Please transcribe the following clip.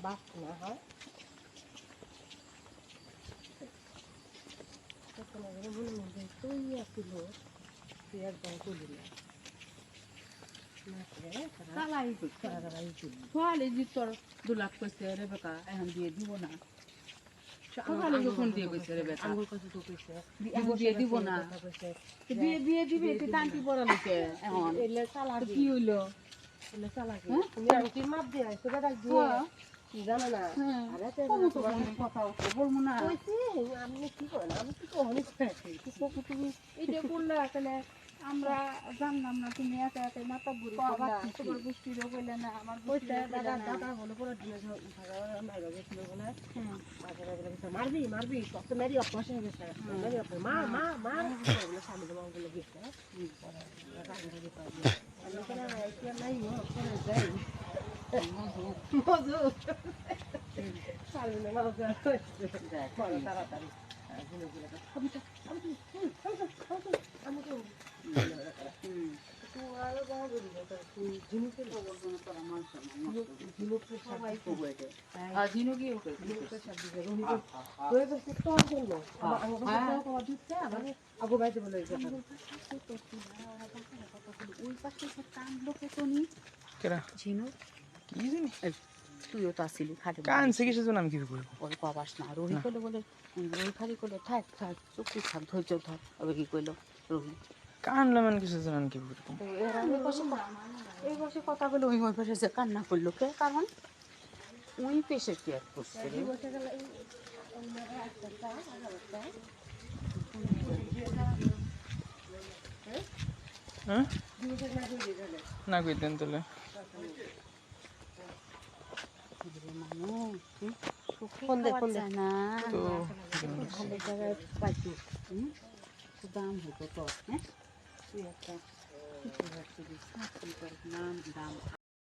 বাস না হয় মনের মধ্যে তৈরি ছিল তুই একদম তুলি না তোর 2 লাখ কইছে রেবেকা এখন দিয়ে দিব না সকালে যখন দিয়ে কইছে রেবেকা আঙ্গুল কত তো কইছে দিয়ে দিব না বিয়ে দিবে তুই টানটি পড়া লিখে এখন এলে চালা কি হইলো এলে চালা তুমি আংটির মাপ দিয়ে আইছো বেটা দিয়ে কি জানো না আরে কথা বলবো না কইছি আমি কি করেন আমি কি কখনই কইছি তুমি এইটা বললা তাহলে আমরা জানলাম না তুমি একা একা মাথা ঘুরে তোমার গোষ্ঠীরও কইলে না আমার কইছে দাদা বলে পরে দিনে ভাগা গেছিল বলে মারবি মারবি কত মেরি অপমাস হয়ে গেছে মেরি অপমাস মা মা মা বলে স্বামী জমা বলে গেছে নাই যাই মজু স্বামী তাড়াতাড়ি আমি তো তুইও তো আসিলি খালি ওই পাবাস না রোহি করলে বলে রোহি খালি করলে থাক থাক চুক্তি থাক ধৈর্য ধর তবে কি করলো রোহি কানলাম কিছু জানেন কি এই বসে কথা বলে ওই পাশে যে কান্না করলো কে কারণ ওই পেশে কি আর করছে না কইতেন তাহলে না ভালো জায়গায় পাইছি দাম হতো তো হ্যাঁ তুই একটা নাম দাম